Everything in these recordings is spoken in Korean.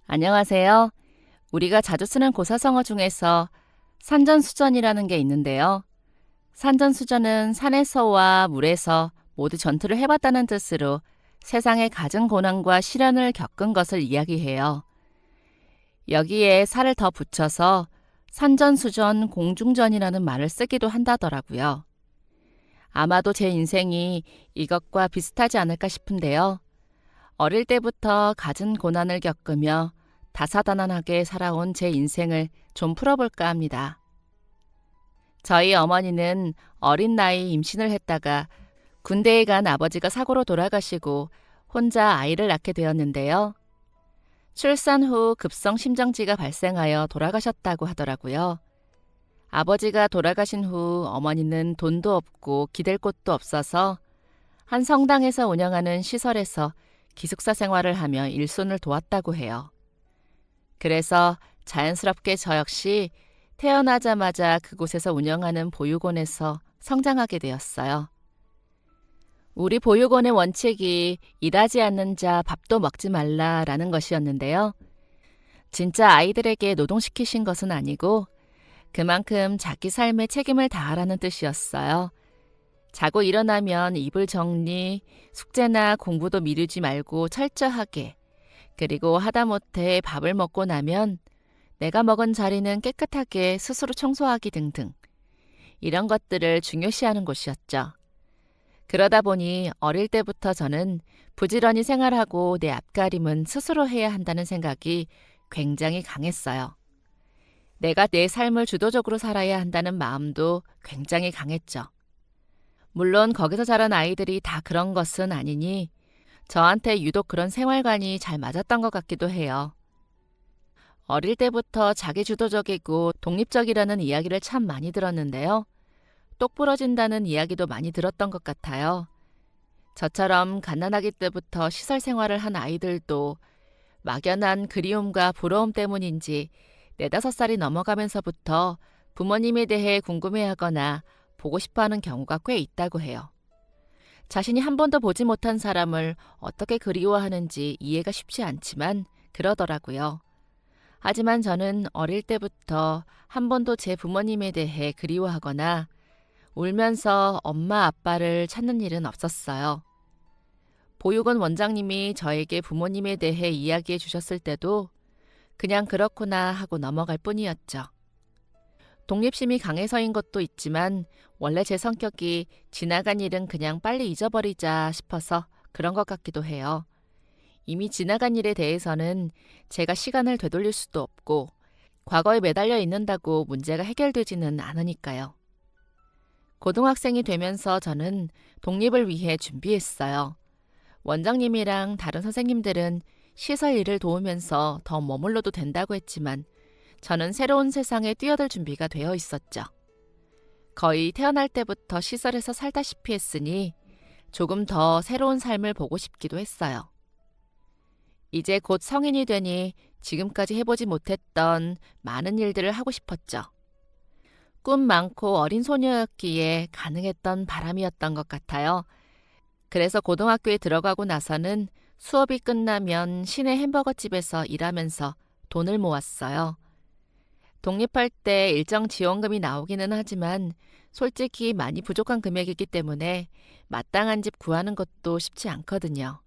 안녕하세요. 우리가 자주 쓰는 고사성어 중에서 산전수전이라는 게 있는데요. 산전수전은 산에서와 물에서 모두 전투를 해봤다는 뜻으로 세상의 갖은 고난과 시련을 겪은 것을 이야기해요. 여기에 살을 더 붙여서 산전수전 공중전이라는 말을 쓰기도 한다더라고요. 아마도 제 인생이 이것과 비슷하지 않을까 싶은데요. 어릴 때부터 갖은 고난을 겪으며 다사다난하게 살아온 제 인생을 좀 풀어볼까 합니다. 저희 어머니는 어린 나이 임신을 했다가 군대에 간 아버지가 사고로 돌아가시고 혼자 아이를 낳게 되었는데요. 출산 후 급성 심정지가 발생하여 돌아가셨다고 하더라고요. 아버지가 돌아가신 후 어머니는 돈도 없고 기댈 곳도 없어서 한 성당에서 운영하는 시설에서 기숙사 생활을 하며 일손을 도왔다고 해요. 그래서 자연스럽게 저 역시 태어나자마자 그곳에서 운영하는 보육원에서 성장하게 되었어요. 우리 보육원의 원칙이 일하지 않는 자 밥도 먹지 말라라는 것이었는데요. 진짜 아이들에게 노동시키신 것은 아니고 그만큼 자기 삶에 책임을 다하라는 뜻이었어요. 자고 일어나면 이불 정리, 숙제나 공부도 미루지 말고 철저하게, 그리고 하다못해 밥을 먹고 나면 내가 먹은 자리는 깨끗하게 스스로 청소하기 등등 이런 것들을 중요시하는 곳이었죠. 그러다 보니 어릴 때부터 저는 부지런히 생활하고 내 앞가림은 스스로 해야 한다는 생각이 굉장히 강했어요. 내가 내 삶을 주도적으로 살아야 한다는 마음도 굉장히 강했죠. 물론 거기서 자란 아이들이 다 그런 것은 아니니 저한테 유독 그런 생활관이 잘 맞았던 것 같기도 해요. 어릴 때부터 자기주도적이고 독립적이라는 이야기를 참 많이 들었는데요. 똑부러진다는 이야기도 많이 들었던 것 같아요. 저처럼 갓난아기 때부터 시설 생활을 한 아이들도 막연한 그리움과 부러움 때문인지 4~5살이 넘어가면서부터 부모님에 대해 궁금해하거나 보고 싶어하는 경우가 꽤 있다고 해요. 자신이 한 번도 보지 못한 사람을 어떻게 그리워하는지 이해가 쉽지 않지만 그러더라고요. 하지만 저는 어릴 때부터 한 번도 제 부모님에 대해 그리워하거나 울면서 엄마 아빠를 찾는 일은 없었어요. 보육원 원장님이 저에게 부모님에 대해 이야기해 주셨을 때도 그냥 그렇구나 하고 넘어갈 뿐이었죠. 독립심이 강해서인 것도 있지만 원래 제 성격이 지나간 일은 그냥 빨리 잊어버리자 싶어서 그런 것 같기도 해요. 이미 지나간 일에 대해서는 제가 시간을 되돌릴 수도 없고 과거에 매달려 있는다고 문제가 해결되지는 않으니까요. 고등학생이 되면서 저는 독립을 위해 준비했어요. 원장님이랑 다른 선생님들은 시설 일을 도우면서 더 머물러도 된다고 했지만 저는 새로운 세상에 뛰어들 준비가 되어 있었죠. 거의 태어날 때부터 시설에서 살다시피 했으니 조금 더 새로운 삶을 보고 싶기도 했어요. 이제 곧 성인이 되니 지금까지 해보지 못했던 많은 일들을 하고 싶었죠. 꿈 많고 어린 소녀였기에 가능했던 바람이었던 것 같아요. 그래서 고등학교에 들어가고 나서는 수업이 끝나면 시내 햄버거집에서 일하면서 돈을 모았어요. 독립할 때 일정 지원금이 나오기는 하지만 솔직히 많이 부족한 금액이기 때문에 마땅한 집 구하는 것도 쉽지 않거든요.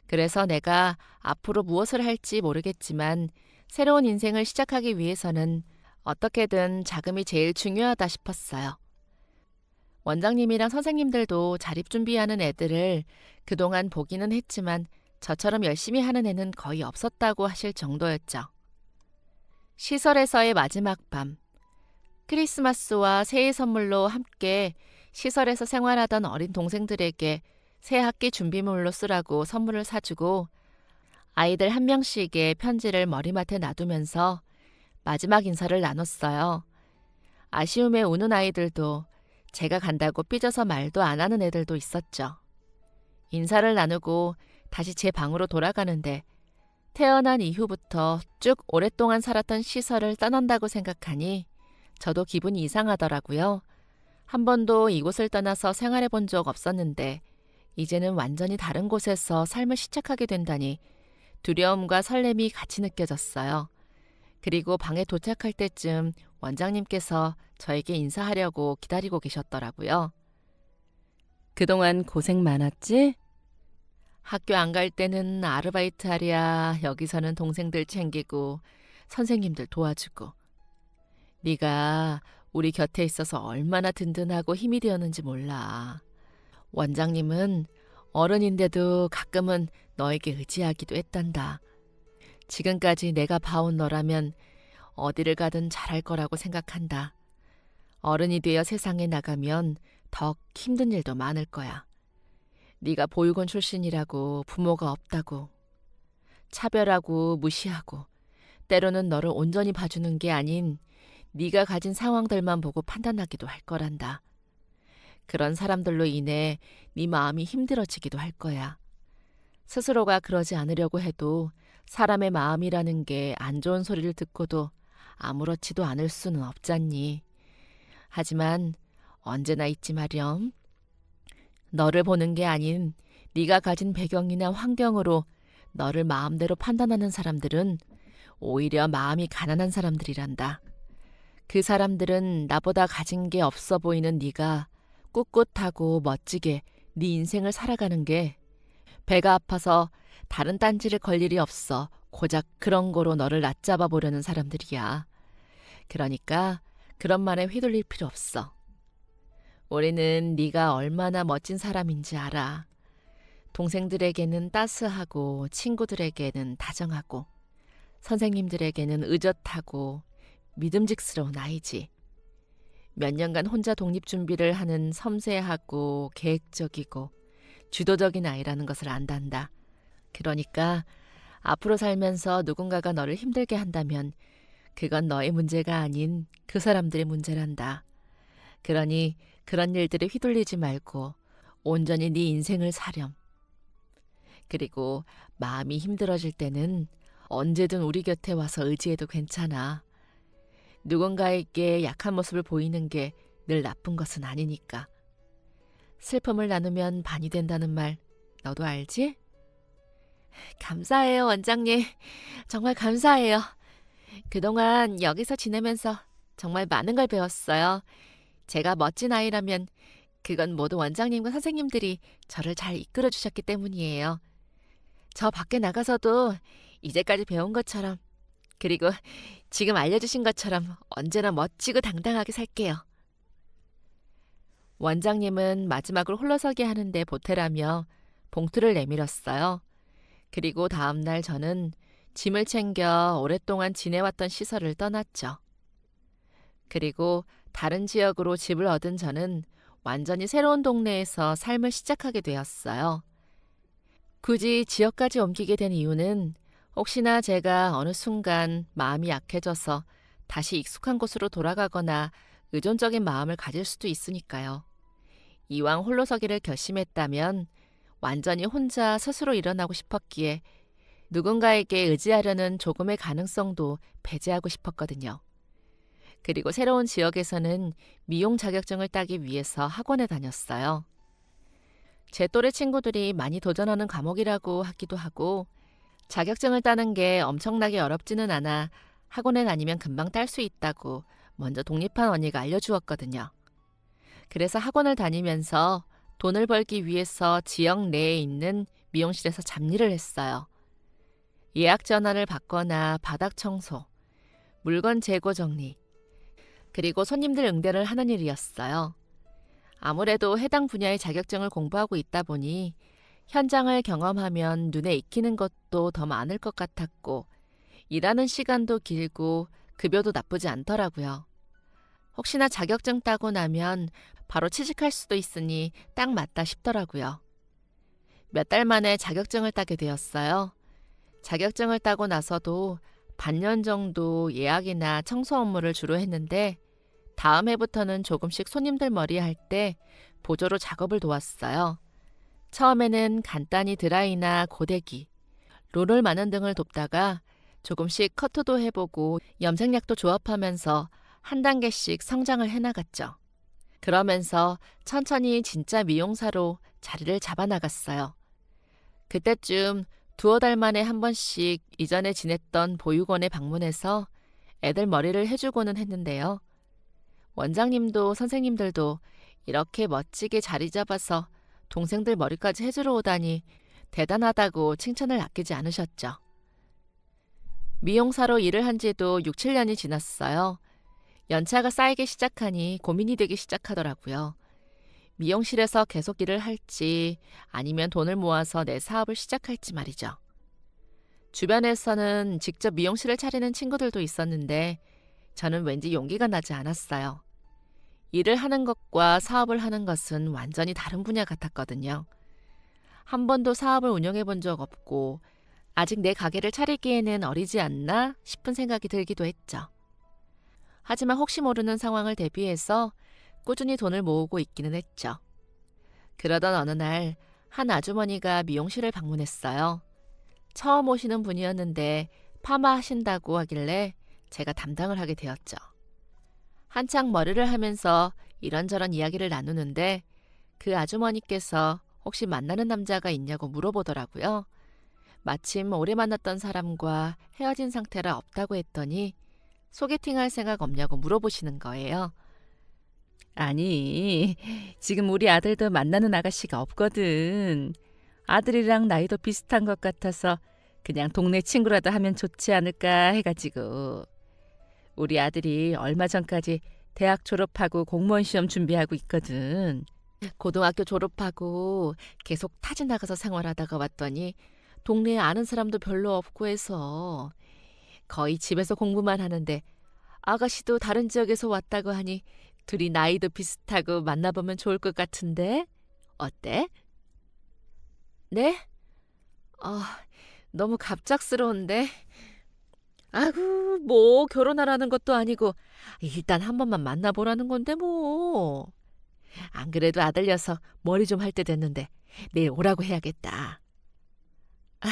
그래서 내가 앞으로 무엇을 할지 모르겠지만 새로운 인생을 시작하기 위해서는 어떻게든 자금이 제일 중요하다 싶었어요. 원장님이랑 선생님들도 자립 준비하는 애들을 그동안 보기는 했지만 저처럼 열심히 하는 애는 거의 없었다고 하실 정도였죠. 시설에서의 마지막 밤, 크리스마스와 새해 선물로 함께 시설에서 생활하던 어린 동생들에게 새 학기 준비물로 쓰라고 선물을 사주고 아이들 한 명씩의 편지를 머리맡에 놔두면서 마지막 인사를 나눴어요. 아쉬움에 우는 아이들도 제가 간다고 삐져서 말도 안 하는 애들도 있었죠. 인사를 나누고 다시 제 방으로 돌아가는데 태어난 이후부터 쭉 오랫동안 살았던 시설을 떠난다고 생각하니 저도 기분이 이상하더라고요. 한 번도 이곳을 떠나서 생활해 본 적 없었는데 이제는 완전히 다른 곳에서 삶을 시작하게 된다니 두려움과 설렘이 같이 느껴졌어요. 그리고 방에 도착할 때쯤 원장님께서 저에게 인사하려고 기다리고 계셨더라고요. 그동안 고생 많았지? 학교 안 갈 때는 아르바이트 하랴, 여기서는 동생들 챙기고 선생님들 도와주고. 네가 우리 곁에 있어서 얼마나 든든하고 힘이 되었는지 몰라. 원장님은 어른인데도 가끔은 너에게 의지하기도 했단다. 지금까지 내가 봐온 너라면 어디를 가든 잘할 거라고 생각한다. 어른이 되어 세상에 나가면 더 힘든 일도 많을 거야. 네가 보육원 출신이라고 부모가 없다고 차별하고 무시하고 때로는 너를 온전히 봐주는 게 아닌 네가 가진 상황들만 보고 판단하기도 할 거란다. 그런 사람들로 인해 네 마음이 힘들어지기도 할 거야. 스스로가 그러지 않으려고 해도 사람의 마음이라는 게 안 좋은 소리를 듣고도 아무렇지도 않을 수는 없잖니. 하지만 언제나 잊지 마렴. 너를 보는 게 아닌 네가 가진 배경이나 환경으로 너를 마음대로 판단하는 사람들은 오히려 마음이 가난한 사람들이란다. 그 사람들은 나보다 가진 게 없어 보이는 네가 꿋꿋하고 멋지게 네 인생을 살아가는 게 배가 아파서 다른 딴지를 걸 일이 없어 고작 그런 거로 너를 낮잡아 보려는 사람들이야. 그러니까 그런 말에 휘둘릴 필요 없어. 우리는 네가 얼마나 멋진 사람인지 알아. 동생들에게는 따스하고 친구들에게는 다정하고 선생님들에게는 의젓하고 믿음직스러운 아이지. 몇 년간 혼자 독립준비를 하는 섬세하고 계획적이고 주도적인 아이라는 것을 안단다. 그러니까 앞으로 살면서 누군가가 너를 힘들게 한다면 그건 너의 문제가 아닌 그 사람들의 문제란다. 그러니 그런 일들에 휘둘리지 말고 온전히 네 인생을 사렴. 그리고 마음이 힘들어질 때는 언제든 우리 곁에 와서 의지해도 괜찮아. 누군가에게 약한 모습을 보이는 게 늘 나쁜 것은 아니니까. 슬픔을 나누면 반이 된다는 말 너도 알지? 감사해요, 원장님. 정말 감사해요. 그동안 여기서 지내면서 정말 많은 걸 배웠어요. 제가 멋진 아이라면 그건 모두 원장님과 선생님들이 저를 잘 이끌어 주셨기 때문이에요. 저 밖에 나가서도 이제까지 배운 것처럼 그리고 지금 알려주신 것처럼 언제나 멋지고 당당하게 살게요. 원장님은 마지막으로 홀로서기 하는데 보태라며 봉투를 내밀었어요. 그리고 다음 날 저는 짐을 챙겨 오랫동안 지내왔던 시설을 떠났죠. 그리고 다른 지역으로 집을 얻은 저는 완전히 새로운 동네에서 삶을 시작하게 되었어요. 굳이 지역까지 옮기게 된 이유는 혹시나 제가 어느 순간 마음이 약해져서 다시 익숙한 곳으로 돌아가거나 의존적인 마음을 가질 수도 있으니까요. 이왕 홀로서기를 결심했다면 완전히 혼자 스스로 일어나고 싶었기에 누군가에게 의지하려는 조금의 가능성도 배제하고 싶었거든요. 그리고 새로운 지역에서는 미용 자격증을 따기 위해서 학원에 다녔어요. 제 또래 친구들이 많이 도전하는 과목이라고 하기도 하고 자격증을 따는 게 엄청나게 어렵지는 않아 학원에 다니면 금방 딸 수 있다고 먼저 독립한 언니가 알려주었거든요. 그래서 학원을 다니면서 돈을 벌기 위해서 지역 내에 있는 미용실에서 잡일을 했어요. 예약 전화를 받거나 바닥 청소, 물건 재고 정리, 그리고 손님들 응대를 하는 일이었어요. 아무래도 해당 분야의 자격증을 공부하고 있다 보니 현장을 경험하면 눈에 익히는 것도 더 많을 것 같았고 일하는 시간도 길고 급여도 나쁘지 않더라고요. 혹시나 자격증 따고 나면 바로 취직할 수도 있으니 딱 맞다 싶더라고요. 몇 달 만에 자격증을 따게 되었어요. 자격증을 따고 나서도 반년 정도 예약이나 청소 업무를 주로 했는데 다음 해부터는 조금씩 손님들 머리 할 때 보조로 작업을 도왔어요. 처음에는 간단히 드라이나 고데기, 롤을 마는 등을 돕다가 조금씩 커트도 해보고 염색약도 조합하면서 한 단계씩 성장을 해나갔죠. 그러면서 천천히 진짜 미용사로 자리를 잡아나갔어요. 그때쯤 두어 달 만에 한 번씩 이전에 지냈던 보육원에 방문해서 애들 머리를 해주고는 했는데요. 원장님도 선생님들도 이렇게 멋지게 자리 잡아서 동생들 머리까지 해주러 오다니 대단하다고 칭찬을 아끼지 않으셨죠. 미용사로 일을 한 지도 6, 7년이 지났어요. 연차가 쌓이기 시작하니 고민이 되기 시작하더라고요. 미용실에서 계속 일을 할지 아니면 돈을 모아서 내 사업을 시작할지 말이죠. 주변에서는 직접 미용실을 차리는 친구들도 있었는데 저는 왠지 용기가 나지 않았어요. 일을 하는 것과 사업을 하는 것은 완전히 다른 분야 같았거든요. 한 번도 사업을 운영해 본 적 없고 아직 내 가게를 차리기에는 어리지 않나 싶은 생각이 들기도 했죠. 하지만 혹시 모르는 상황을 대비해서 꾸준히 돈을 모으고 있기는 했죠. 그러던 어느 날 한 아주머니가 미용실을 방문했어요. 처음 오시는 분이었는데 파마 하신다고 하길래 제가 담당을 하게 되었죠. 한창 머리를 하면서 이런저런 이야기를 나누는데 그 아주머니께서 혹시 만나는 남자가 있냐고 물어보더라고요. 마침 오래 만났던 사람과 헤어진 상태라 없다고 했더니 소개팅할 생각 없냐고 물어보시는 거예요. 아니, 지금 우리 아들도 만나는 아가씨가 없거든. 아들이랑 나이도 비슷한 것 같아서 그냥 동네 친구라도 하면 좋지 않을까 해가지고. 우리 아들이 얼마 전까지 대학 졸업하고 공무원 시험 준비하고 있거든. 고등학교 졸업하고 계속 타지 나가서 생활하다가 왔더니 동네에 아는 사람도 별로 없고 해서 거의 집에서 공부만 하는데 아가씨도 다른 지역에서 왔다고 하니 둘이 나이도 비슷하고 만나보면 좋을 것 같은데 어때? 네? 너무 갑작스러운데. 아구, 뭐 결혼하라는 것도 아니고 일단 한 번만 만나보라는 건데 뭐. 안 그래도 아들 녀석 머리 좀 할 때 됐는데 내일 오라고 해야겠다. 아,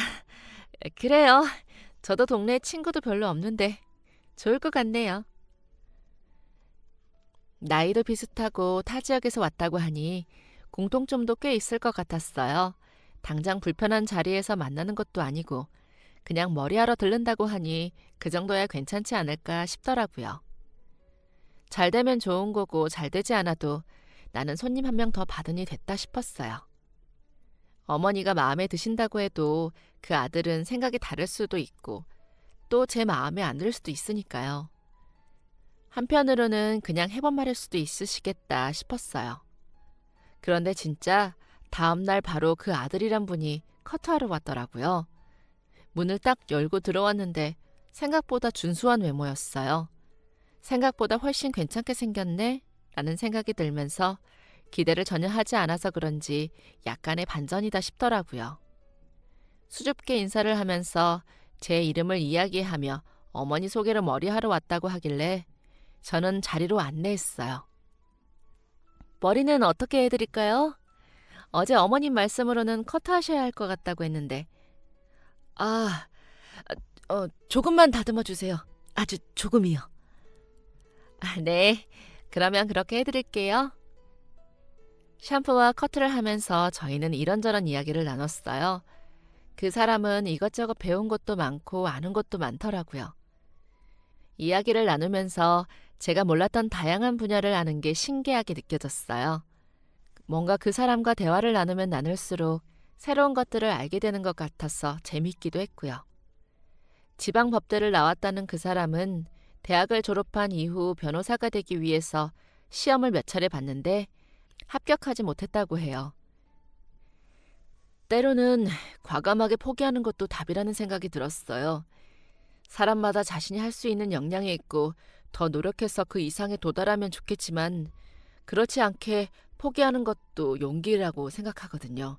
그래요. 저도 동네에 친구도 별로 없는데 좋을 것 같네요. 나이도 비슷하고 타 지역에서 왔다고 하니 공통점도 꽤 있을 것 같았어요. 당장 불편한 자리에서 만나는 것도 아니고 그냥 머리하러 들른다고 하니 그 정도야 괜찮지 않을까 싶더라고요. 잘 되면 좋은 거고 잘 되지 않아도 나는 손님 한 명 더 받으니 됐다 싶었어요. 어머니가 마음에 드신다고 해도 그 아들은 생각이 다를 수도 있고 또 제 마음에 안 들 수도 있으니까요. 한편으로는 그냥 해본 말일 수도 있으시겠다 싶었어요. 그런데 진짜 다음 날 바로 그 아들이란 분이 커트하러 왔더라고요. 문을 딱 열고 들어왔는데 생각보다 준수한 외모였어요. 생각보다 훨씬 괜찮게 생겼네? 라는 생각이 들면서 기대를 전혀 하지 않아서 그런지 약간의 반전이다 싶더라고요. 수줍게 인사를 하면서 제 이름을 이야기하며 어머니 소개로 머리하러 왔다고 하길래 저는 자리로 안내했어요. 머리는 어떻게 해드릴까요? 어제 어머님 말씀으로는 커트하셔야 할 것 같다고 했는데. 조금만 다듬어 주세요. 아주 조금이요. 네, 그러면 그렇게 해드릴게요. 샴푸와 커트를 하면서 저희는 이런저런 이야기를 나눴어요. 그 사람은 이것저것 배운 것도 많고 아는 것도 많더라고요. 이야기를 나누면서 제가 몰랐던 다양한 분야를 아는 게 신기하게 느껴졌어요. 뭔가 그 사람과 대화를 나누면 나눌수록 새로운 것들을 알게 되는 것 같아서 재밌기도 했고요. 지방 법대를 나왔다는 그 사람은 대학을 졸업한 이후 변호사가 되기 위해서 시험을 몇 차례 봤는데 합격하지 못했다고 해요. 때로는 과감하게 포기하는 것도 답이라는 생각이 들었어요. 사람마다 자신이 할 수 있는 역량이 있고 더 노력해서 그 이상에 도달하면 좋겠지만 그렇지 않게 포기하는 것도 용기라고 생각하거든요.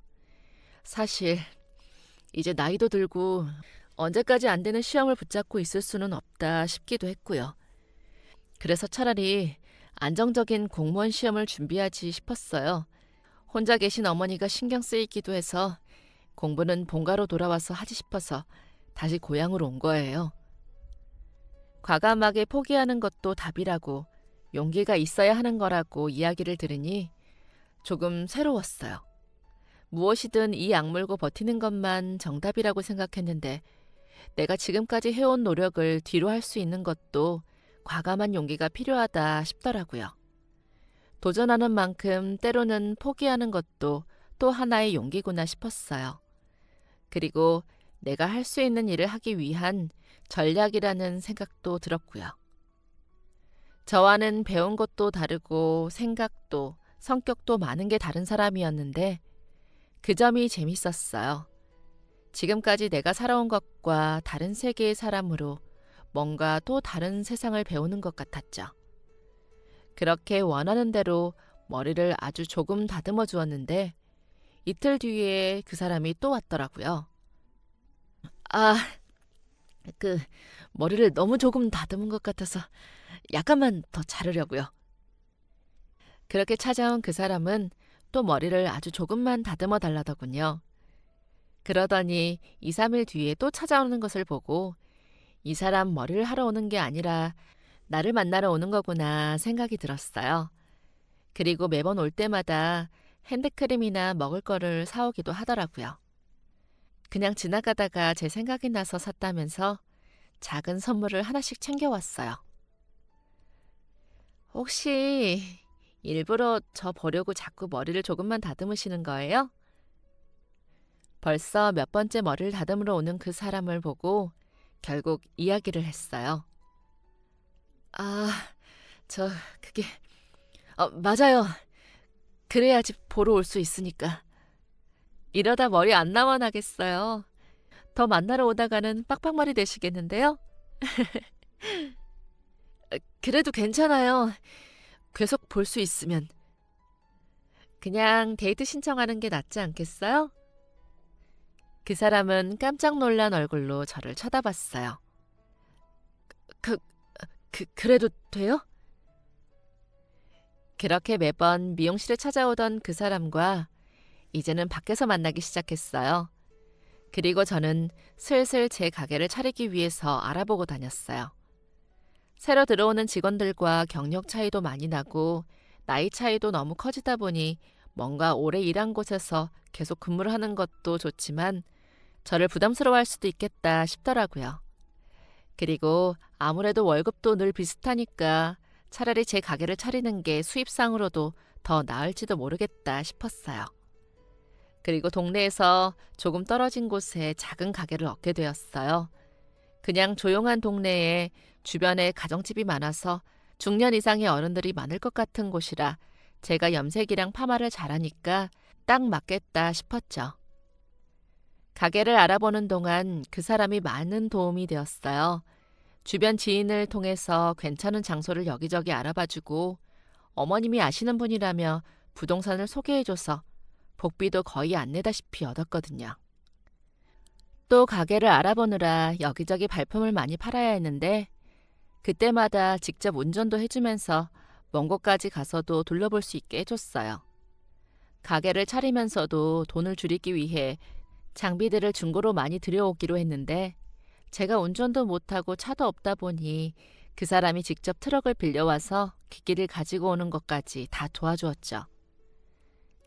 사실 이제 나이도 들고 언제까지 안 되는 시험을 붙잡고 있을 수는 없다 싶기도 했고요. 그래서 차라리 안정적인 공무원 시험을 준비하지 싶었어요. 혼자 계신 어머니가 신경 쓰이기도 해서 공부는 본가로 돌아와서 하지 싶어서 다시 고향으로 온 거예요. 과감하게 포기하는 것도 답이라고 용기가 있어야 하는 거라고 이야기를 들으니 조금 새로웠어요. 무엇이든 이 악물고 버티는 것만 정답이라고 생각했는데 내가 지금까지 해온 노력을 뒤로 할 수 있는 것도 과감한 용기가 필요하다 싶더라고요. 도전하는 만큼 때로는 포기하는 것도 또 하나의 용기구나 싶었어요. 그리고 내가 할 수 있는 일을 하기 위한 전략이라는 생각도 들었고요. 저와는 배운 것도 다르고 생각도 성격도 많은 게 다른 사람이었는데 그 점이 재밌었어요. 지금까지 내가 살아온 것과 다른 세계의 사람으로 뭔가 또 다른 세상을 배우는 것 같았죠. 그렇게 원하는 대로 머리를 아주 조금 다듬어 주었는데 이틀 뒤에 그 사람이 또 왔더라고요. 아, 그 머리를 너무 조금 다듬은 것 같아서 약간만 더 자르려고요. 그렇게 찾아온 그 사람은 또 머리를 아주 조금만 다듬어 달라더군요. 그러더니 2, 3일 뒤에 또 찾아오는 것을 보고 이 사람 머리를 하러 오는 게 아니라 나를 만나러 오는 거구나 생각이 들었어요. 그리고 매번 올 때마다 핸드크림이나 먹을 거를 사오기도 하더라고요. 그냥 지나가다가 제 생각이 나서 샀다면서 작은 선물을 하나씩 챙겨왔어요. 혹시 일부러 저 보려고 자꾸 머리를 조금만 다듬으시는 거예요? 벌써 몇 번째 머리를 다듬으러 오는 그 사람을 보고 결국 이야기를 했어요. 아, 저 그게 맞아요. 그래야지 보러 올 수 있으니까. 이러다 머리 안 남아나겠어요. 더 만나러 오다가는 빡빡머리 되시겠는데요? 그래도 괜찮아요. 계속 볼 수 있으면. 그냥 데이트 신청하는 게 낫지 않겠어요? 그 사람은 깜짝 놀란 얼굴로 저를 쳐다봤어요. 그래도 돼요? 그렇게 매번 미용실에 찾아오던 그 사람과 이제는 밖에서 만나기 시작했어요. 그리고 저는 슬슬 제 가게를 차리기 위해서 알아보고 다녔어요. 새로 들어오는 직원들과 경력 차이도 많이 나고 나이 차이도 너무 커지다 보니 뭔가 오래 일한 곳에서 계속 근무를 하는 것도 좋지만 저를 부담스러워할 수도 있겠다 싶더라고요. 그리고 아무래도 월급도 늘 비슷하니까 차라리 제 가게를 차리는 게 수입상으로도 더 나을지도 모르겠다 싶었어요. 그리고 동네에서 조금 떨어진 곳에 작은 가게를 얻게 되었어요. 그냥 조용한 동네에 주변에 가정집이 많아서 중년 이상의 어른들이 많을 것 같은 곳이라 제가 염색이랑 파마를 잘하니까 딱 맞겠다 싶었죠. 가게를 알아보는 동안 그 사람이 많은 도움이 되었어요. 주변 지인을 통해서 괜찮은 장소를 여기저기 알아봐주고 어머님이 아시는 분이라며 부동산을 소개해줘서 복비도 거의 안 내다시피 얻었거든요. 또 가게를 알아보느라 여기저기 발품을 많이 팔아야 했는데 그때마다 직접 운전도 해주면서 먼 곳까지 가서도 둘러볼 수 있게 해줬어요. 가게를 차리면서도 돈을 줄이기 위해 장비들을 중고로 많이 들여오기로 했는데 제가 운전도 못하고 차도 없다 보니 그 사람이 직접 트럭을 빌려와서 기기를 가지고 오는 것까지 다 도와주었죠.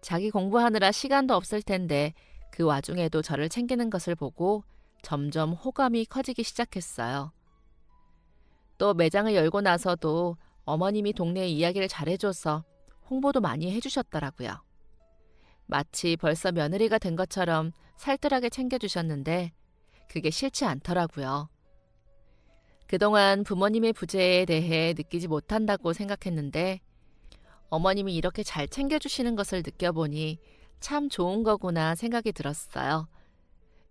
자기 공부하느라 시간도 없을 텐데 그 와중에도 저를 챙기는 것을 보고 점점 호감이 커지기 시작했어요. 또 매장을 열고 나서도 어머님이 동네 이야기를 잘해줘서 홍보도 많이 해주셨더라고요. 마치 벌써 며느리가 된 것처럼 살뜰하게 챙겨주셨는데 그게 싫지 않더라고요. 그동안 부모님의 부재에 대해 느끼지 못한다고 생각했는데 어머님이 이렇게 잘 챙겨주시는 것을 느껴보니 참 좋은 거구나 생각이 들었어요.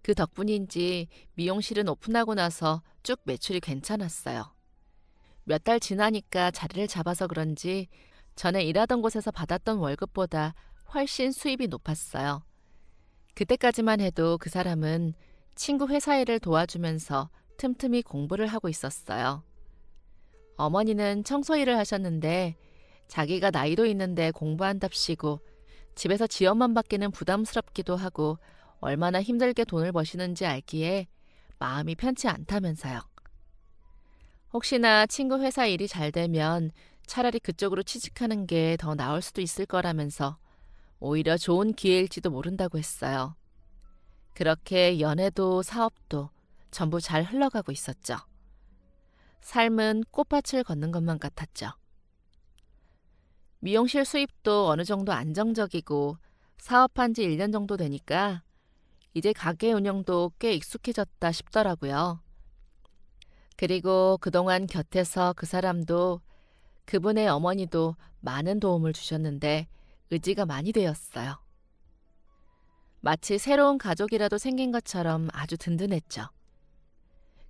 그 덕분인지 미용실은 오픈하고 나서 쭉 매출이 괜찮았어요. 몇 달 지나니까 자리를 잡아서 그런지 전에 일하던 곳에서 받았던 월급보다 훨씬 수입이 높았어요. 그때까지만 해도 그 사람은 친구 회사 일을 도와주면서 틈틈이 공부를 하고 있었어요. 어머니는 청소 일을 하셨는데 자기가 나이도 있는데 공부한답시고 집에서 지원만 받기는 부담스럽기도 하고 얼마나 힘들게 돈을 버시는지 알기에 마음이 편치 않다면서요. 혹시나 친구 회사 일이 잘 되면 차라리 그쪽으로 취직하는 게 더 나을 수도 있을 거라면서 오히려 좋은 기회일지도 모른다고 했어요. 그렇게 연애도 사업도 전부 잘 흘러가고 있었죠. 삶은 꽃밭을 걷는 것만 같았죠. 미용실 수입도 어느 정도 안정적이고 사업한 지 1년 정도 되니까 이제 가게 운영도 꽤 익숙해졌다 싶더라고요. 그리고 그동안 곁에서 그 사람도 그분의 어머니도 많은 도움을 주셨는데 의지가 많이 되었어요. 마치 새로운 가족이라도 생긴 것처럼 아주 든든했죠.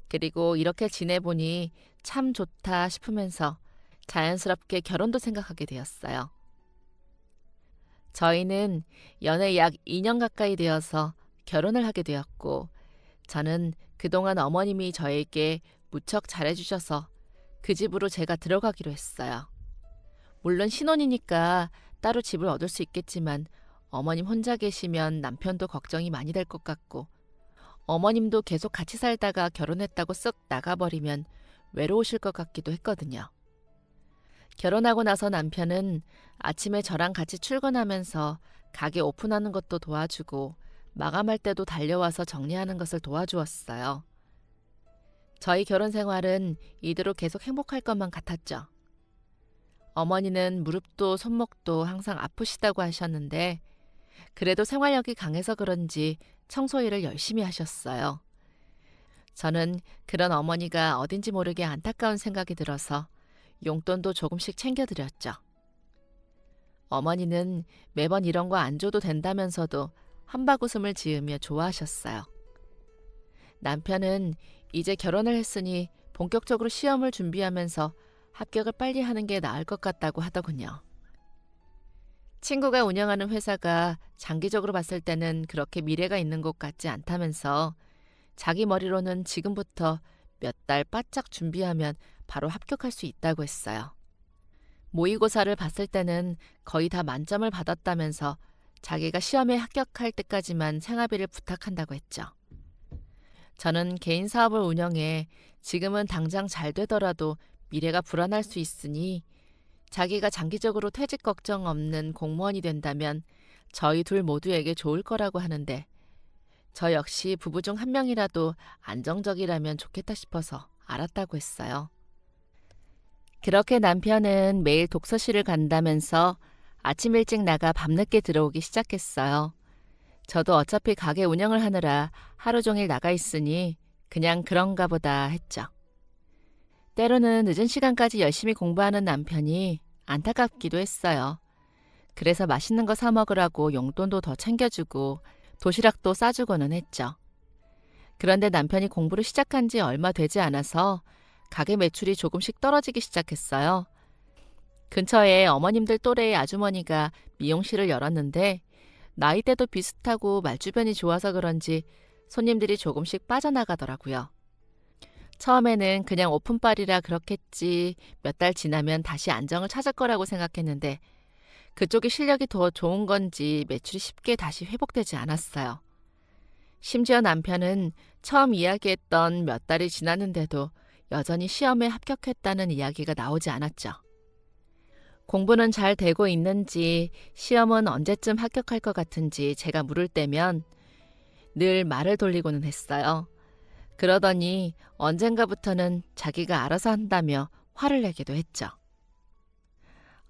그리고 이렇게 지내보니 참 좋다 싶으면서 자연스럽게 결혼도 생각하게 되었어요. 저희는 연애 약 2년 가까이 되어서 결혼을 하게 되었고, 저는 그동안 어머님이 저에게 무척 잘해주셔서 그 집으로 제가 들어가기로 했어요. 물론 신혼이니까 따로 집을 얻을 수 있겠지만 어머님 혼자 계시면 남편도 걱정이 많이 될 것 같고, 어머님도 계속 같이 살다가 결혼했다고 쓱 나가버리면 외로우실 것 같기도 했거든요. 결혼하고 나서 남편은 아침에 저랑 같이 출근하면서 가게 오픈하는 것도 도와주고 마감할 때도 달려와서 정리하는 것을 도와주었어요. 저희 결혼 생활은 이대로 계속 행복할 것만 같았죠. 어머니는 무릎도 손목도 항상 아프시다고 하셨는데 그래도 생활력이 강해서 그런지 청소일을 열심히 하셨어요. 저는 그런 어머니가 어딘지 모르게 안타까운 생각이 들어서 용돈도 조금씩 챙겨드렸죠. 어머니는 매번 이런 거 안 줘도 된다면서도 한바구음을 지으며 좋아하셨어요. 남편은 이제 결혼을 했으니 본격적으로 시험을 준비하면서 합격을 빨리 하는 게 나을 것 같다고 하더군요. 친구가 운영하는 회사가 장기적으로 봤을 때는 그렇게 미래가 있는 것 같지 않다면서 자기 머리로는 지금부터 몇 달 바짝 준비하면 바로 합격할 수 있다고 했어요. 모의고사를 봤을 때는 거의 다 만점을 받았다면서 자기가 시험에 합격할 때까지만 생활비를 부탁한다고 했죠. 저는 개인 사업을 운영해 지금은 당장 잘 되더라도 미래가 불안할 수 있으니 자기가 장기적으로 퇴직 걱정 없는 공무원이 된다면 저희 둘 모두에게 좋을 거라고 하는데 저 역시 부부 중 한 명이라도 안정적이라면 좋겠다 싶어서 알았다고 했어요. 그렇게 남편은 매일 독서실을 간다면서 아침 일찍 나가 밤늦게 들어오기 시작했어요. 저도 어차피 가게 운영을 하느라 하루 종일 나가 있으니 그냥 그런가 보다 했죠. 때로는 늦은 시간까지 열심히 공부하는 남편이 안타깝기도 했어요. 그래서 맛있는 거 사 먹으라고 용돈도 더 챙겨주고 도시락도 싸주고는 했죠. 그런데 남편이 공부를 시작한 지 얼마 되지 않아서 가게 매출이 조금씩 떨어지기 시작했어요. 근처에 어머님들 또래의 아주머니가 미용실을 열었는데 나이대도 비슷하고 말주변이 좋아서 그런지 손님들이 조금씩 빠져나가더라고요. 처음에는 그냥 오픈빨이라 그렇겠지 몇 달 지나면 다시 안정을 찾을 거라고 생각했는데 그쪽이 실력이 더 좋은 건지 매출이 쉽게 다시 회복되지 않았어요. 심지어 남편은 처음 이야기했던 몇 달이 지났는데도 여전히 시험에 합격했다는 이야기가 나오지 않았죠. 공부는 잘 되고 있는지 시험은 언제쯤 합격할 것 같은지 제가 물을 때면 늘 말을 돌리고는 했어요. 그러더니 언젠가부터는 자기가 알아서 한다며 화를 내기도 했죠.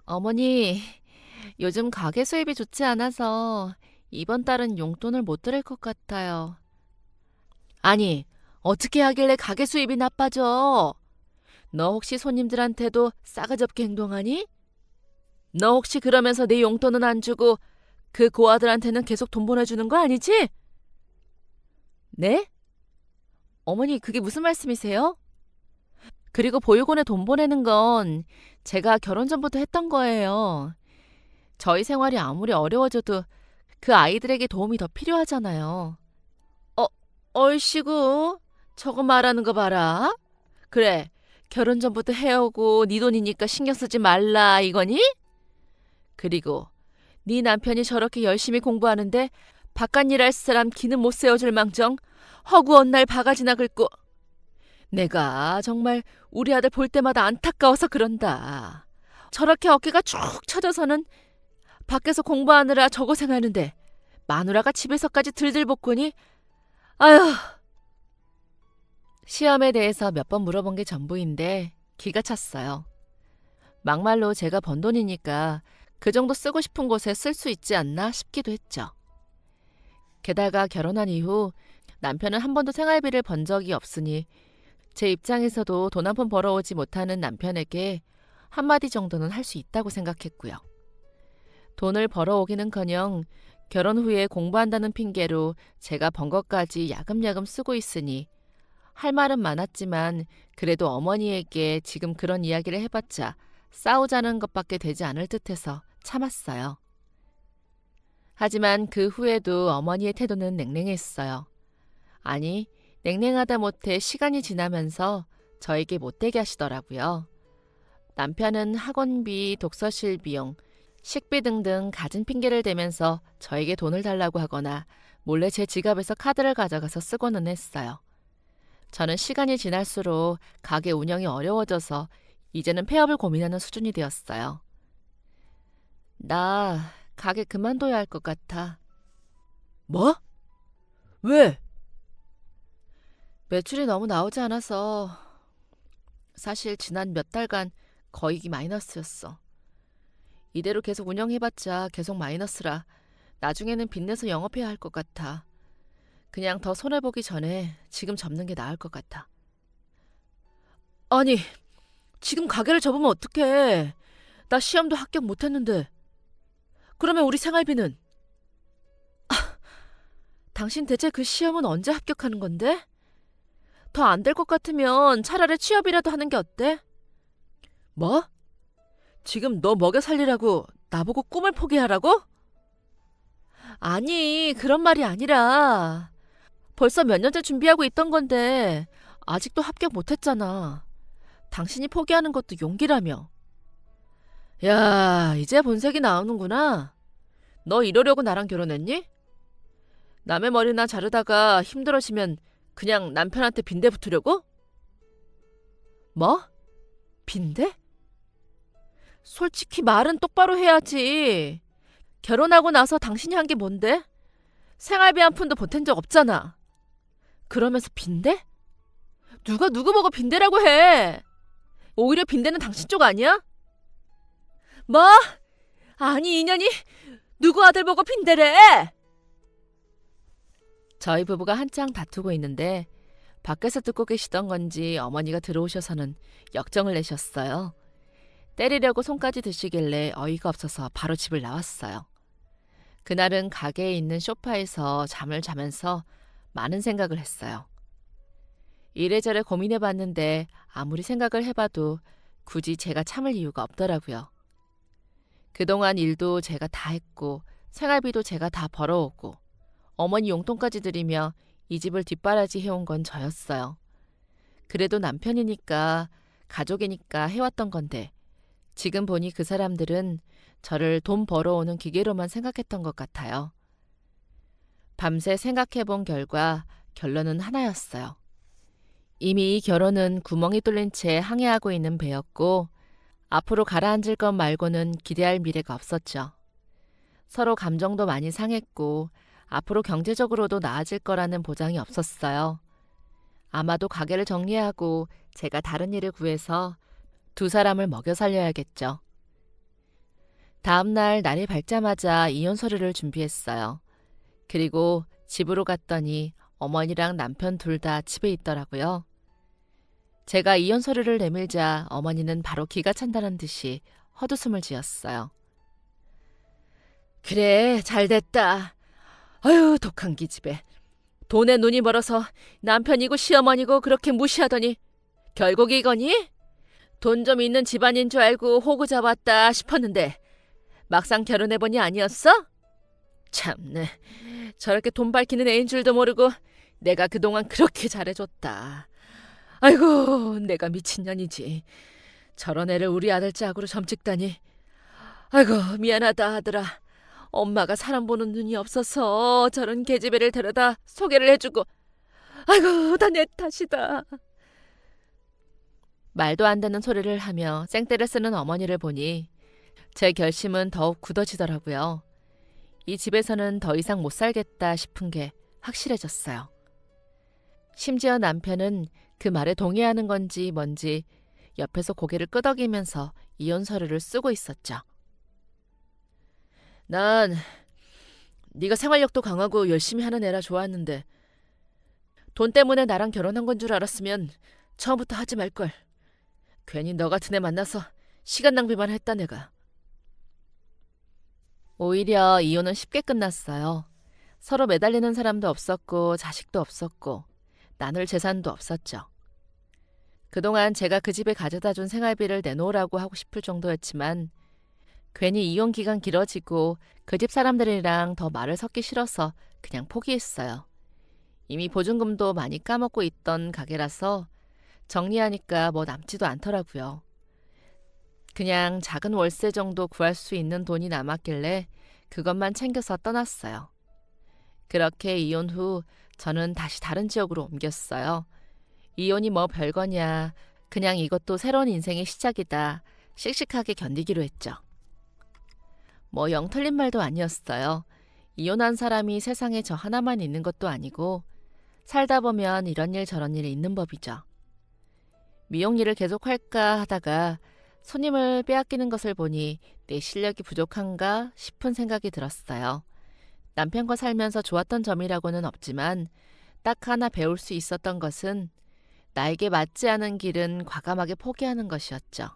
어머니, 요즘 가게 수입이 좋지 않아서 이번 달은 용돈을 못 드릴 것 같아요. 아니, 어떻게 하길래 가게 수입이 나빠져? 너 혹시 손님들한테도 싸가지 없게 행동하니? 너 혹시 그러면서 내 용돈은 안 주고 그 고아들한테는 계속 돈 보내주는 거 아니지? 네? 어머니, 그게 무슨 말씀이세요? 그리고 보육원에 돈 보내는 건 제가 결혼 전부터 했던 거예요. 저희 생활이 아무리 어려워져도 그 아이들에게 도움이 더 필요하잖아요. 얼씨구, 저거 말하는 거 봐라. 그래, 결혼 전부터 해오고 네 돈이니까 신경 쓰지 말라 이거니? 그리고 네 남편이 저렇게 열심히 공부하는데 바깥 일할 사람 기는 못 세워줄 망정 허구한 날 바가지나 긁고 내가 정말 우리 아들 볼 때마다 안타까워서 그런다. 저렇게 어깨가 축 처져서는 밖에서 공부하느라 저 고생하는데 마누라가 집에서까지 들들 볶으니 아휴. 시험에 대해서 몇 번 물어본 게 전부인데 기가 찼어요. 막말로 제가 번 돈이니까 그 정도 쓰고 싶은 곳에 쓸 수 있지 않나 싶기도 했죠. 게다가 결혼한 이후 남편은 한 번도 생활비를 번 적이 없으니 제 입장에서도 돈 한 푼 벌어오지 못하는 남편에게 한마디 정도는 할 수 있다고 생각했고요. 돈을 벌어오기는커녕 결혼 후에 공부한다는 핑계로 제가 번 것까지 야금야금 쓰고 있으니 할 말은 많았지만 그래도 어머니에게 지금 그런 이야기를 해봤자 싸우자는 것밖에 되지 않을 듯해서 참았어요. 하지만 그 후에도 어머니의 태도는 냉랭했어요. 아니, 냉랭하다 못해 시간이 지나면서 저에게 못되게 하시더라고요. 남편은 학원비, 독서실 비용, 식비 등등 갖은 핑계를 대면서 저에게 돈을 달라고 하거나 몰래 제 지갑에서 카드를 가져가서 쓰고는 했어요. 저는 시간이 지날수록 가게 운영이 어려워져서 이제는 폐업을 고민하는 수준이 되었어요. 나 가게 그만둬야 할 것 같아. 뭐? 왜? 매출이 너무 나오지 않아서 사실 지난 몇 달간 거의 마이너스였어. 이대로 계속 운영해봤자 계속 마이너스라 나중에는 빚내서 영업해야 할 것 같아. 그냥 더 손해보기 전에 지금 접는 게 나을 것 같아. 아니, 지금 가게를 접으면 어떡해. 나 시험도 합격 못했는데. 그러면 우리 생활비는? 당신 대체 그 시험은 언제 합격하는 건데? 더 안 될 것 같으면 차라리 취업이라도 하는 게 어때? 뭐? 지금 너 먹여 살리라고 나보고 꿈을 포기하라고? 아니, 그런 말이 아니라 벌써 몇 년째 준비하고 있던 건데 아직도 합격 못했잖아. 당신이 포기하는 것도 용기라며. 야, 이제 본색이 나오는구나. 너 이러려고 나랑 결혼했니? 남의 머리나 자르다가 힘들어지면 그냥 남편한테 빈대 붙으려고? 뭐? 빈대? 솔직히 말은 똑바로 해야지. 결혼하고 나서 당신이 한 게 뭔데? 생활비 한 푼도 보탠 적 없잖아. 그러면서 빈대? 누가 누구 보고 빈대라고 해? 오히려 빈대는 당신 쪽 아니야? 뭐? 아니 인연이 누구 아들 보고 빈대래? 저희 부부가 한창 다투고 있는데 밖에서 듣고 계시던 건지 어머니가 들어오셔서는 역정을 내셨어요. 때리려고 손까지 드시길래 어이가 없어서 바로 집을 나왔어요. 그날은 가게에 있는 소파에서 잠을 자면서 많은 생각을 했어요. 이래저래 고민해봤는데 아무리 생각을 해봐도 굳이 제가 참을 이유가 없더라고요. 그동안 일도 제가 다 했고 생활비도 제가 다 벌어오고 어머니 용돈까지 드리며 이 집을 뒷바라지 해온 건 저였어요. 그래도 남편이니까 가족이니까 해왔던 건데 지금 보니 그 사람들은 저를 돈 벌어오는 기계로만 생각했던 것 같아요. 밤새 생각해본 결과 결론은 하나였어요. 이미 이 결혼은 구멍이 뚫린 채 항해하고 있는 배였고 앞으로 가라앉을 것 말고는 기대할 미래가 없었죠. 서로 감정도 많이 상했고 앞으로 경제적으로도 나아질 거라는 보장이 없었어요. 아마도 가게를 정리하고 제가 다른 일을 구해서 두 사람을 먹여 살려야겠죠. 다음 날 날이 밝자마자 이혼 서류를 준비했어요. 그리고 집으로 갔더니 어머니랑 남편 둘 다 집에 있더라고요. 제가 이혼 서류를 내밀자 어머니는 바로 기가 찬다는 듯이 헛웃음을 지었어요. 그래, 잘됐다. 아유, 독한 기집애. 돈에 눈이 멀어서 남편이고 시어머니고 그렇게 무시하더니 결국 이거니? 돈 좀 있는 집안인 줄 알고 호구 잡았다 싶었는데 막상 결혼해보니 아니었어? 참네, 저렇게 돈 밝히는 애인 줄도 모르고 내가 그동안 그렇게 잘해줬다. 아이고, 내가 미친년이지. 저런 애를 우리 아들 짝으로 점찍다니. 아이고, 미안하다 아들아. 엄마가 사람 보는 눈이 없어서 저런 계집애를 데려다 소개를 해주고. 아이고, 다 내 탓이다. 말도 안 되는 소리를 하며 생떼를 쓰는 어머니를 보니 제 결심은 더욱 굳어지더라고요. 이 집에서는 더 이상 못 살겠다 싶은 게 확실해졌어요. 심지어 남편은 그 말에 동의하는 건지 뭔지 옆에서 고개를 끄덕이면서 이혼 서류를 쓰고 있었죠. 난 네가 생활력도 강하고 열심히 하는 애라 좋아했는데 돈 때문에 나랑 결혼한 건 줄 알았으면 처음부터 하지 말걸. 괜히 너 같은 애 만나서 시간 낭비만 했다 내가. 오히려 이혼은 쉽게 끝났어요. 서로 매달리는 사람도 없었고 자식도 없었고 나눌 재산도 없었죠. 그동안 제가 그 집에 가져다 준 생활비를 내놓으라고 하고 싶을 정도였지만 괜히 이혼 기간 길어지고 그 집 사람들이랑 더 말을 섞기 싫어서 그냥 포기했어요. 이미 보증금도 많이 까먹고 있던 가게라서 정리하니까 뭐 남지도 않더라고요. 그냥 작은 월세 정도 구할 수 있는 돈이 남았길래 그것만 챙겨서 떠났어요. 그렇게 이혼 후 저는 다시 다른 지역으로 옮겼어요. 이혼이 뭐 별거냐, 그냥 이것도 새로운 인생의 시작이다, 씩씩하게 견디기로 했죠. 뭐 영 틀린 말도 아니었어요. 이혼한 사람이 세상에 저 하나만 있는 것도 아니고 살다 보면 이런 일 저런 일이 있는 법이죠. 미용 일을 계속할까 하다가 손님을 빼앗기는 것을 보니 내 실력이 부족한가 싶은 생각이 들었어요. 남편과 살면서 좋았던 점이라고는 없지만 딱 하나 배울 수 있었던 것은 나에게 맞지 않은 길은 과감하게 포기하는 것이었죠.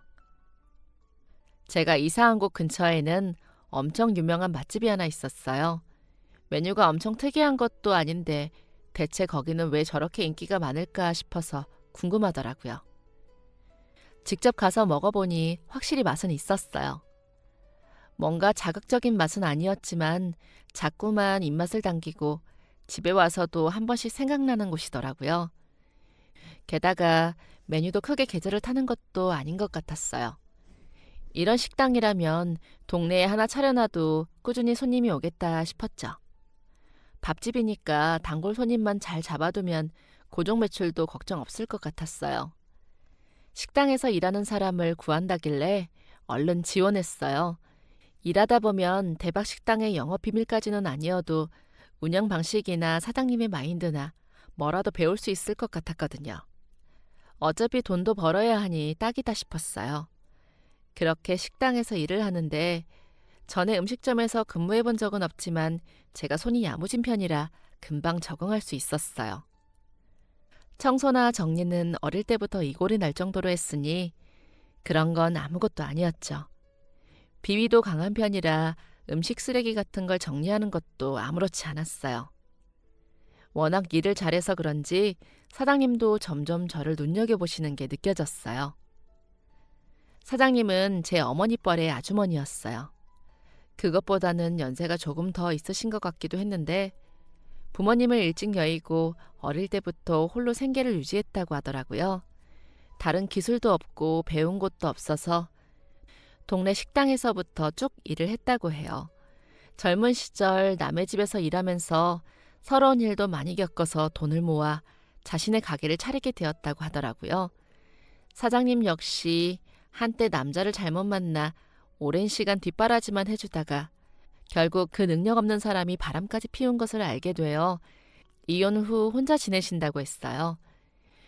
제가 이사한 곳 근처에는 엄청 유명한 맛집이 하나 있었어요. 메뉴가 엄청 특이한 것도 아닌데 대체 거기는 왜 저렇게 인기가 많을까 싶어서 궁금하더라고요. 직접 가서 먹어보니 확실히 맛은 있었어요. 뭔가 자극적인 맛은 아니었지만 자꾸만 입맛을 당기고 집에 와서도 한 번씩 생각나는 곳이더라고요. 게다가 메뉴도 크게 계절을 타는 것도 아닌 것 같았어요. 이런 식당이라면 동네에 하나 차려놔도 꾸준히 손님이 오겠다 싶었죠. 밥집이니까 단골 손님만 잘 잡아두면 고정 매출도 걱정 없을 것 같았어요. 식당에서 일하는 사람을 구한다길래 얼른 지원했어요. 일하다 보면 대박 식당의 영업 비밀까지는 아니어도 운영 방식이나 사장님의 마인드나 뭐라도 배울 수 있을 것 같았거든요. 어차피 돈도 벌어야 하니 딱이다 싶었어요. 그렇게 식당에서 일을 하는데 전에 음식점에서 근무해 본 적은 없지만 제가 손이 야무진 편이라 금방 적응할 수 있었어요. 청소나 정리는 어릴 때부터 이골이 날 정도로 했으니 그런 건 아무것도 아니었죠. 비위도 강한 편이라 음식 쓰레기 같은 걸 정리하는 것도 아무렇지 않았어요. 워낙 일을 잘해서 그런지 사장님도 점점 저를 눈여겨보시는 게 느껴졌어요. 사장님은 제 어머니 뻘의 아주머니였어요. 그것보다는 연세가 조금 더 있으신 것 같기도 했는데 부모님을 일찍 여의고 어릴 때부터 홀로 생계를 유지했다고 하더라고요. 다른 기술도 없고 배운 곳도 없어서 동네 식당에서부터 쭉 일을 했다고 해요. 젊은 시절 남의 집에서 일하면서 서러운 일도 많이 겪어서 돈을 모아 자신의 가게를 차리게 되었다고 하더라고요. 사장님 역시 한때 남자를 잘못 만나 오랜 시간 뒷바라지만 해주다가 결국 그 능력 없는 사람이 바람까지 피운 것을 알게 되어 이혼 후 혼자 지내신다고 했어요.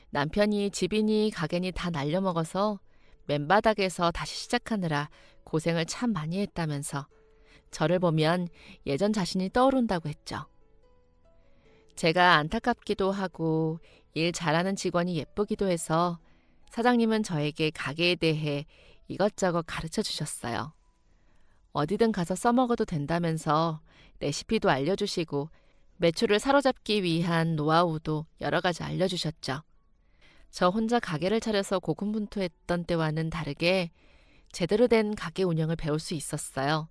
남편이 집이니 가게니 다 날려먹어서 맨바닥에서 다시 시작하느라 고생을 참 많이 했다면서 저를 보면 예전 자신이 떠오른다고 했죠. 제가 안타깝기도 하고 일 잘하는 직원이 예쁘기도 해서 사장님은 저에게 가게에 대해 이것저것 가르쳐 주셨어요. 어디든 가서 써먹어도 된다면서 레시피도 알려주시고 매출을 사로잡기 위한 노하우도 여러 가지 알려주셨죠. 저 혼자 가게를 차려서 고군분투했던 때와는 다르게 제대로 된 가게 운영을 배울 수 있었어요.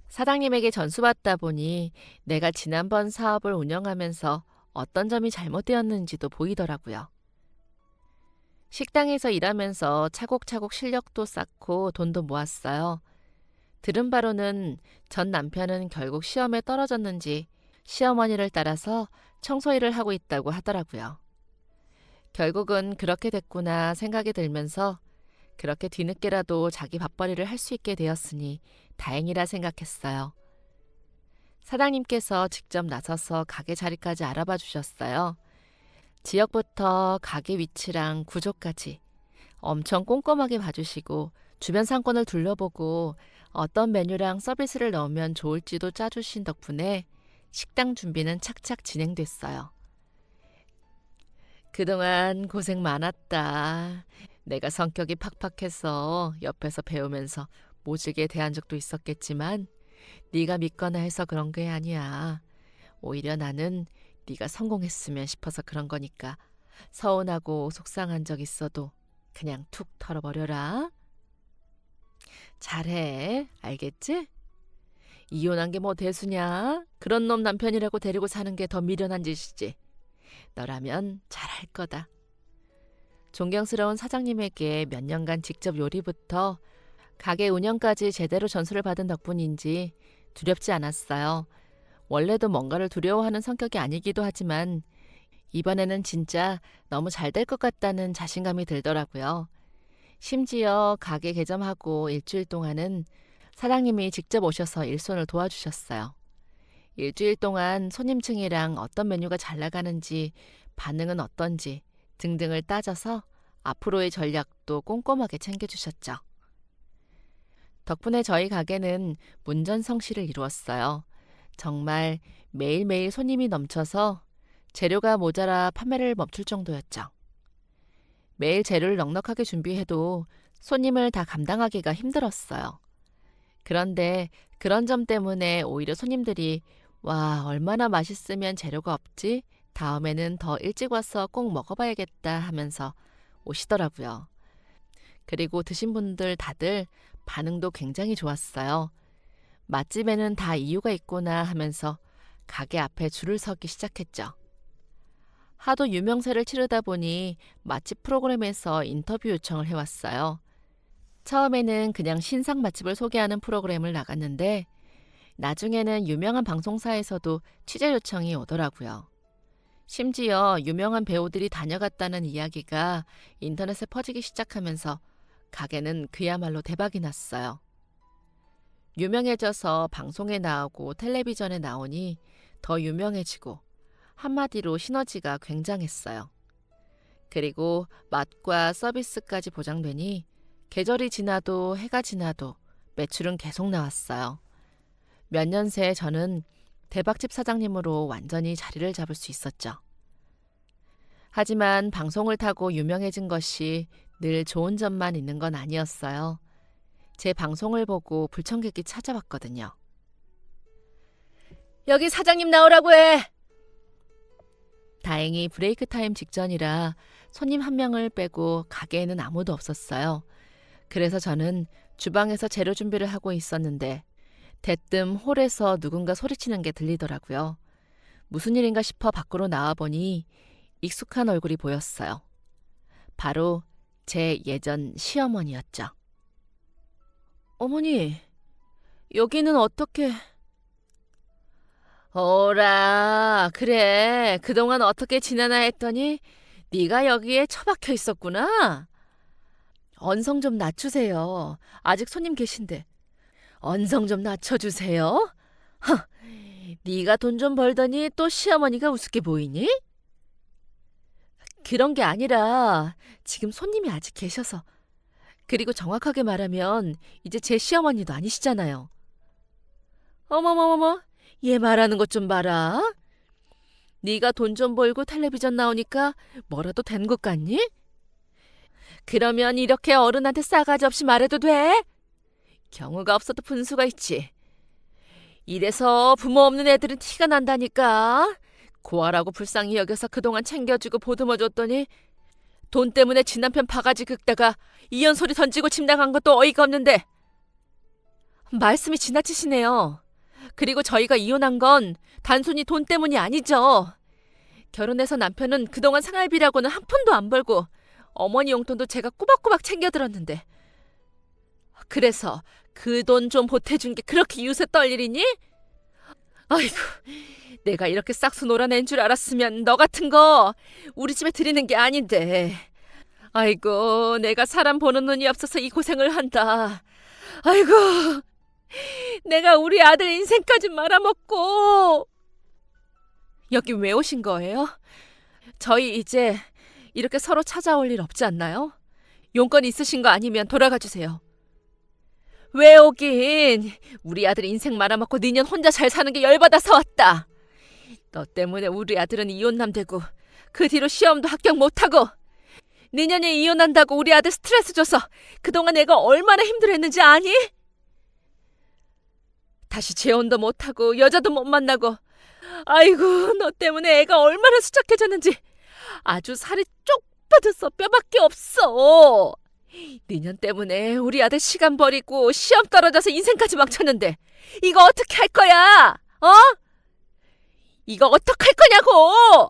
사장님에게 전수받다 보니 내가 지난번 사업을 운영하면서 어떤 점이 잘못되었는지도 보이더라고요. 식당에서 일하면서 차곡차곡 실력도 쌓고 돈도 모았어요. 들은 바로는 전 남편은 결국 시험에 떨어졌는지 시어머니를 따라서 청소일을 하고 있다고 하더라고요. 결국은 그렇게 됐구나 생각이 들면서 그렇게 뒤늦게라도 자기 밥벌이를 할 수 있게 되었으니 다행이라 생각했어요. 사장님께서 직접 나서서 가게 자리까지 알아봐 주셨어요. 지역부터 가게 위치랑 구조까지 엄청 꼼꼼하게 봐주시고 주변 상권을 둘러보고 어떤 메뉴랑 서비스를 넣으면 좋을지도 짜주신 덕분에 식당 준비는 착착 진행됐어요. 그동안 고생 많았다. 내가 성격이 팍팍해서 옆에서 배우면서 모질게 대한 적도 있었겠지만 네가 믿거나 해서 그런 게 아니야. 오히려 나는 네가 성공했으면 싶어서 그런 거니까 서운하고 속상한 적 있어도 그냥 툭 털어버려라. 잘해. 알겠지? 이혼한 게 뭐 대수냐? 그런 놈 남편이라고 데리고 사는 게 더 미련한 짓이지. 너라면 잘할 거다. 존경스러운 사장님에게 몇 년간 직접 요리부터 가게 운영까지 제대로 전수를 받은 덕분인지 두렵지 않았어요. 원래도 뭔가를 두려워하는 성격이 아니기도 하지만 이번에는 진짜 너무 잘 될 것 같다는 자신감이 들더라고요. 심지어 가게 개점하고 일주일 동안은 사장님이 직접 오셔서 일손을 도와주셨어요. 일주일 동안 손님층이랑 어떤 메뉴가 잘 나가는지, 반응은 어떤지 등등을 따져서 앞으로의 전략도 꼼꼼하게 챙겨주셨죠. 덕분에 저희 가게는 문전성시를 이루었어요. 정말 매일매일 손님이 넘쳐서 재료가 모자라 판매를 멈출 정도였죠. 매일 재료를 넉넉하게 준비해도 손님을 다 감당하기가 힘들었어요. 그런데 그런 점 때문에 오히려 손님들이 와, 얼마나 맛있으면 재료가 없지? 다음에는 더 일찍 와서 꼭 먹어봐야겠다 하면서 오시더라고요. 그리고 드신 분들 다들 반응도 굉장히 좋았어요. 맛집에는 다 이유가 있구나 하면서 가게 앞에 줄을 서기 시작했죠. 하도 유명세를 치르다 보니 맛집 프로그램에서 인터뷰 요청을 해왔어요. 처음에는 그냥 신상 맛집을 소개하는 프로그램을 나갔는데 나중에는 유명한 방송사에서도 취재 요청이 오더라고요. 심지어 유명한 배우들이 다녀갔다는 이야기가 인터넷에 퍼지기 시작하면서 가게는 그야말로 대박이 났어요. 유명해져서 방송에 나오고 텔레비전에 나오니 더 유명해지고 한마디로 시너지가 굉장했어요. 그리고 맛과 서비스까지 보장되니 계절이 지나도 해가 지나도 매출은 계속 나왔어요. 몇 년 새 저는 대박집 사장님으로 완전히 자리를 잡을 수 있었죠. 하지만 방송을 타고 유명해진 것이 늘 좋은 점만 있는 건 아니었어요. 제 방송을 보고 불청객이 찾아왔거든요. 여기 사장님 나오라고 해! 다행히 브레이크 타임 직전이라 손님 한 명을 빼고 가게에는 아무도 없었어요. 그래서 저는 주방에서 재료 준비를 하고 있었는데 대뜸 홀에서 누군가 소리치는 게 들리더라고요. 무슨 일인가 싶어 밖으로 나와보니 익숙한 얼굴이 보였어요. 바로 제 예전 시어머니였죠. 어머니, 여기는 어떻게... 어라, 그래. 그동안 어떻게 지내나 했더니 네가 여기에 처박혀 있었구나. 언성 좀 낮추세요. 아직 손님 계신데. 언성 좀 낮춰주세요. 허, 네가 돈 좀 벌더니 또 시어머니가 우습게 보이니? 그런 게 아니라 지금 손님이 아직 계셔서. 그리고 정확하게 말하면 이제 제 시어머니도 아니시잖아요. 어머머머머, 얘 말하는 것 좀 봐라. 네가 돈 좀 벌고 텔레비전 나오니까 뭐라도 된 것 같니? 그러면 이렇게 어른한테 싸가지 없이 말해도 돼? 경우가 없어도 분수가 있지. 이래서 부모 없는 애들은 티가 난다니까. 고아라고 불쌍히 여겨서 그동안 챙겨주고 보듬어줬더니 돈 때문에 지 남편 바가지 긁다가 이혼 소리 던지고 집 나간 것도 어이가 없는데. 말씀이 지나치시네요. 그리고 저희가 이혼한 건 단순히 돈 때문이 아니죠. 결혼해서 남편은 그동안 생활비라고는 한 푼도 안 벌고 어머니 용돈도 제가 꼬박꼬박 챙겨들었는데. 그래서 그 돈 좀 보태준 게 그렇게 유세 떨 일이니? 아이고, 내가 이렇게 싹수 놀아낸 줄 알았으면 너 같은 거 우리 집에 들이는 게 아닌데. 아이고, 내가 사람 보는 눈이 없어서 이 고생을 한다. 아이고, 내가 우리 아들 인생까지 말아먹고. 여기 왜 오신 거예요? 저희 이제 이렇게 서로 찾아올 일 없지 않나요? 용건 있으신 거 아니면 돌아가 주세요. 왜 오긴? 우리 아들 인생 말아먹고 니년 혼자 잘 사는 게 열받아서 왔다. 너 때문에 우리 아들은 이혼남 되고 그 뒤로 시험도 합격 못하고 니년이 이혼한다고 우리 아들 스트레스 줘서 그동안 애가 얼마나 힘들었는지 아니? 다시 재혼도 못하고 여자도 못 만나고 아이고 너 때문에 애가 얼마나 수척해졌는지 아주 살이 쪽 빠져서 뼈밖에 없어. 니년 때문에 우리 아들 시간 버리고 시험 떨어져서 인생까지 망쳤는데 이거 어떻게 할 거야? 어? 이거 어떡할 거냐고!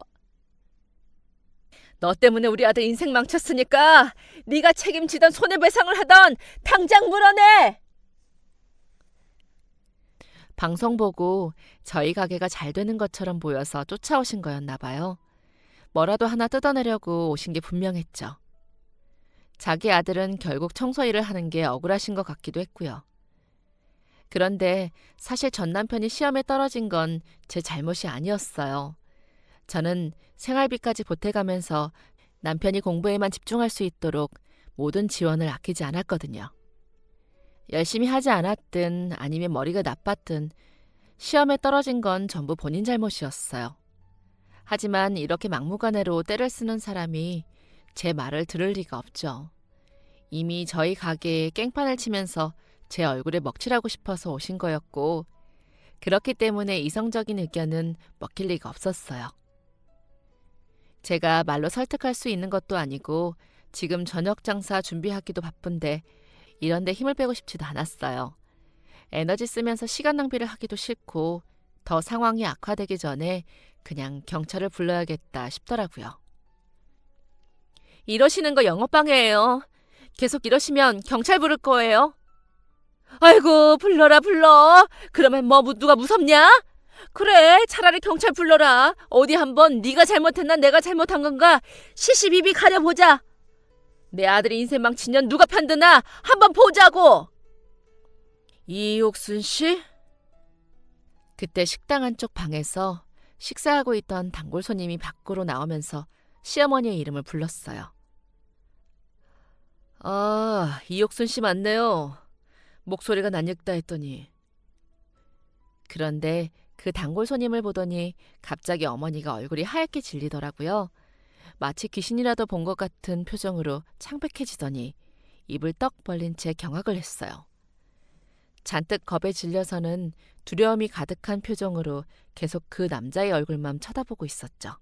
너 때문에 우리 아들 인생 망쳤으니까 네가 책임지던 손해배상을 하던 당장 물어내! 방송 보고 저희 가게가 잘 되는 것처럼 보여서 쫓아오신 거였나 봐요. 뭐라도 하나 뜯어내려고 오신 게 분명했죠. 자기 아들은 결국 청소 일을 하는 게 억울하신 것 같기도 했고요. 그런데 사실 전 남편이 시험에 떨어진 건 제 잘못이 아니었어요. 저는 생활비까지 보태가면서 남편이 공부에만 집중할 수 있도록 모든 지원을 아끼지 않았거든요. 열심히 하지 않았든 아니면 머리가 나빴든 시험에 떨어진 건 전부 본인 잘못이었어요. 하지만 이렇게 막무가내로 때를 쓰는 사람이 제 말을 들을 리가 없죠. 이미 저희 가게에 깽판을 치면서 제 얼굴에 먹칠하고 싶어서 오신 거였고 그렇기 때문에 이성적인 의견은 먹힐 리가 없었어요. 제가 말로 설득할 수 있는 것도 아니고 지금 저녁 장사 준비하기도 바쁜데 이런 데 힘을 빼고 싶지도 않았어요. 에너지 쓰면서 시간 낭비를 하기도 싫고 더 상황이 악화되기 전에 그냥 경찰을 불러야겠다 싶더라고요. 이러시는 거 영업방해예요. 계속 이러시면 경찰 부를 거예요. 아이고 불러라 불러. 그러면 뭐 누가 무섭냐? 그래 차라리 경찰 불러라. 어디 한번 네가 잘못했나 내가 잘못한 건가 시시비비 가려보자. 내 아들이 인생 망친 년 누가 편드나 한번 보자고. 이옥순 씨? 그때 식당 안쪽 방에서 식사하고 있던 단골 손님이 밖으로 나오면서 시어머니의 이름을 불렀어요. 아, 이옥순 씨 맞네요. 목소리가 낯익다 했더니. 그런데 그 단골 손님을 보더니 갑자기 어머니가 얼굴이 하얗게 질리더라고요. 마치 귀신이라도 본 것 같은 표정으로 창백해지더니 입을 떡 벌린 채 경악을 했어요. 잔뜩 겁에 질려서는 두려움이 가득한 표정으로 계속 그 남자의 얼굴만 쳐다보고 있었죠.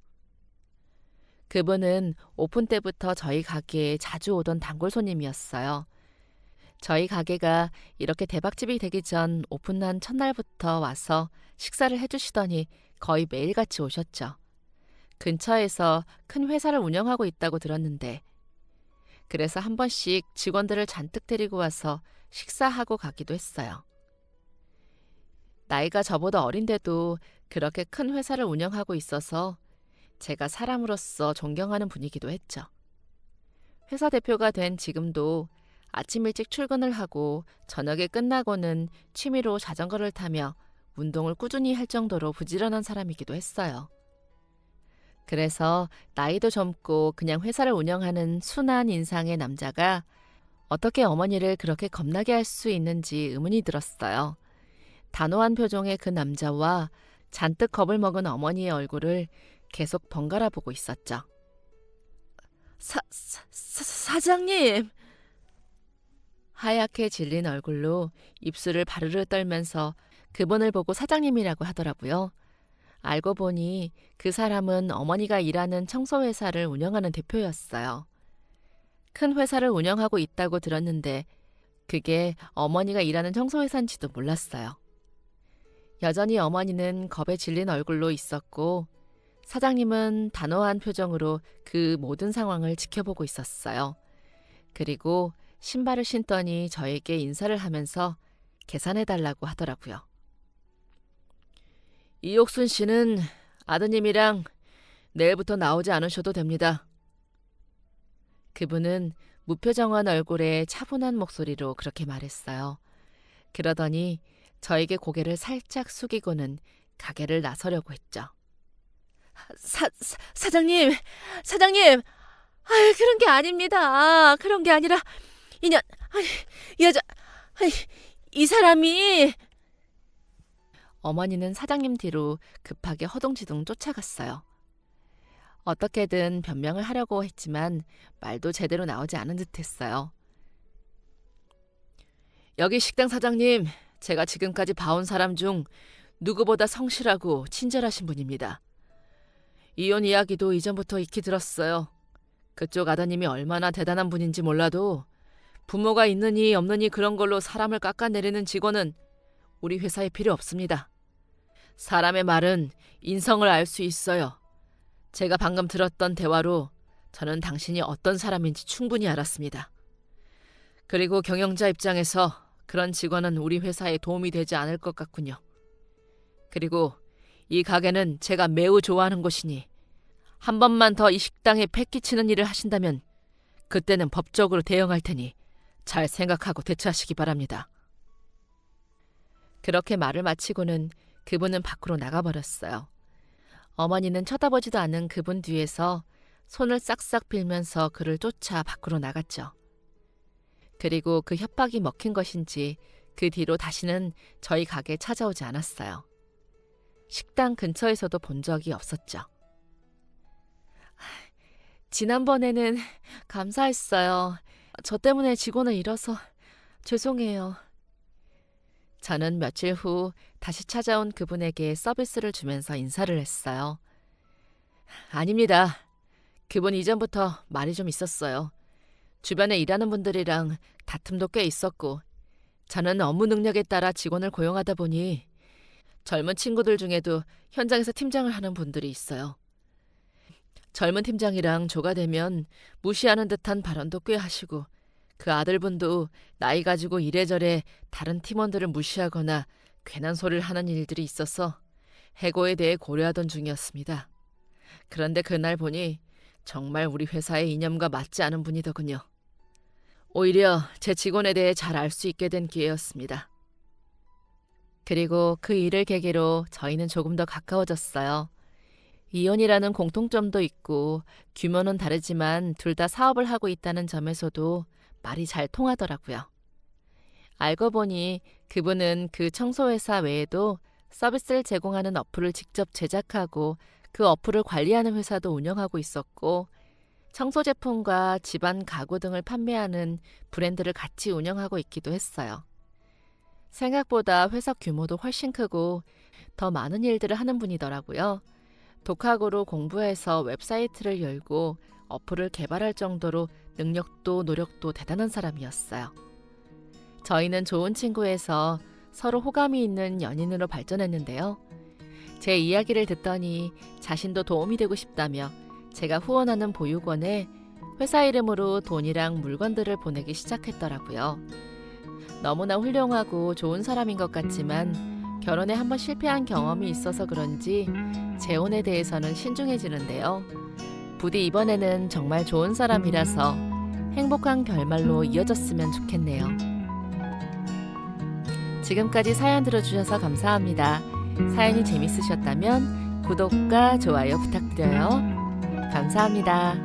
그분은 오픈 때부터 저희 가게에 자주 오던 단골 손님이었어요. 저희 가게가 이렇게 대박집이 되기 전 오픈한 첫날부터 와서 식사를 해주시더니 거의 매일같이 오셨죠. 근처에서 큰 회사를 운영하고 있다고 들었는데 그래서 한 번씩 직원들을 잔뜩 데리고 와서 식사하고 가기도 했어요. 나이가 저보다 어린데도 그렇게 큰 회사를 운영하고 있어서 제가 사람으로서 존경하는 분이기도 했죠. 회사 대표가 된 지금도 아침 일찍 출근을 하고 저녁에 끝나고는 취미로 자전거를 타며 운동을 꾸준히 할 정도로 부지런한 사람이기도 했어요. 그래서 나이도 젊고 그냥 회사를 운영하는 순한 인상의 남자가 어떻게 어머니를 그렇게 겁나게 할 수 있는지 의문이 들었어요. 단호한 표정의 그 남자와 잔뜩 겁을 먹은 어머니의 얼굴을 계속 번갈아 보고 있었죠. 사장님! 하얗게 질린 얼굴로 입술을 바르르 떨면서 그분을 보고 사장님이라고 하더라고요. 알고 보니 그 사람은 어머니가 일하는 청소회사를 운영하는 대표였어요. 큰 회사를 운영하고 있다고 들었는데 그게 어머니가 일하는 청소회사인지도 몰랐어요. 여전히 어머니는 겁에 질린 얼굴로 있었고 사장님은 단호한 표정으로 그 모든 상황을 지켜보고 있었어요. 그리고 신발을 신더니 저에게 인사를 하면서 계산해달라고 하더라고요. 이옥순 씨는 아드님이랑 내일부터 나오지 않으셔도 됩니다. 그분은 무표정한 얼굴에 차분한 목소리로 그렇게 말했어요. 그러더니 저에게 고개를 살짝 숙이고는 가게를 나서려고 했죠. 사장님, 사장님, 그런 게 아닙니다. 그런 게 아니라 이 여자, 이 사람이. 어머니는 사장님 뒤로 급하게 허둥지둥 쫓아갔어요. 어떻게든 변명을 하려고 했지만 말도 제대로 나오지 않은 듯했어요. 여기 식당 사장님, 제가 지금까지 봐온 사람 중 누구보다 성실하고 친절하신 분입니다. 이혼 이야기도 이전부터 익히 들었어요. 그쪽 아드님이 얼마나 대단한 분인지 몰라도 부모가 있느니 없느니 그런 걸로 사람을 깎아내리는 직원은 우리 회사에 필요 없습니다. 사람의 말은 인성을 알 수 있어요. 제가 방금 들었던 대화로 저는 당신이 어떤 사람인지 충분히 알았습니다. 그리고 경영자 입장에서 그런 직원은 우리 회사에 도움이 되지 않을 것 같군요. 그리고 이 가게는 제가 매우 좋아하는 곳이니 한 번만 더 이 식당에 패 끼치는 일을 하신다면 그때는 법적으로 대응할 테니 잘 생각하고 대처하시기 바랍니다. 그렇게 말을 마치고는 그분은 밖으로 나가버렸어요. 어머니는 쳐다보지도 않은 그분 뒤에서 손을 싹싹 빌면서 그를 쫓아 밖으로 나갔죠. 그리고 그 협박이 먹힌 것인지 그 뒤로 다시는 저희 가게에 찾아오지 않았어요. 식당 근처에서도 본 적이 없었죠. 지난번에는 감사했어요. 저 때문에 직원을 잃어서 죄송해요. 저는 며칠 후 다시 찾아온 그분에게 서비스를 주면서 인사를 했어요. 아닙니다. 그분 이전부터 말이 좀 있었어요. 주변에 일하는 분들이랑 다툼도 꽤 있었고 저는 업무 능력에 따라 직원을 고용하다 보니 젊은 친구들 중에도 현장에서 팀장을 하는 분들이 있어요. 젊은 팀장이랑 조가 되면 무시하는 듯한 발언도 꽤 하시고 그 아들분도 나이 가지고 이래저래 다른 팀원들을 무시하거나 괜한 소리를 하는 일들이 있어서 해고에 대해 고려하던 중이었습니다. 그런데 그날 보니 정말 우리 회사의 이념과 맞지 않은 분이더군요. 오히려 제 직원에 대해 잘 알 수 있게 된 기회였습니다. 그리고 그 일을 계기로 저희는 조금 더 가까워졌어요. 이혼이라는 공통점도 있고 규모는 다르지만 둘 다 사업을 하고 있다는 점에서도 말이 잘 통하더라고요. 알고 보니 그분은 그 청소회사 외에도 서비스를 제공하는 어플을 직접 제작하고 그 어플을 관리하는 회사도 운영하고 있었고 청소 제품과 집안 가구 등을 판매하는 브랜드를 같이 운영하고 있기도 했어요. 생각보다 회사 규모도 훨씬 크고 더 많은 일들을 하는 분이더라고요. 독학으로 공부해서 웹사이트를 열고 어플을 개발할 정도로 능력도 노력도 대단한 사람이었어요. 저희는 좋은 친구에서 서로 호감이 있는 연인으로 발전했는데요. 제 이야기를 듣더니 자신도 도움이 되고 싶다며 제가 후원하는 보육원에 회사 이름으로 돈이랑 물건들을 보내기 시작했더라고요. 너무나 훌륭하고 좋은 사람인 것 같지만 결혼에 한번 실패한 경험이 있어서 그런지 재혼에 대해서는 신중해지는데요. 부디 이번에는 정말 좋은 사람이라서 행복한 결말로 이어졌으면 좋겠네요. 지금까지 사연 들어주셔서 감사합니다. 사연이 재밌으셨다면 구독과 좋아요 부탁드려요. 감사합니다.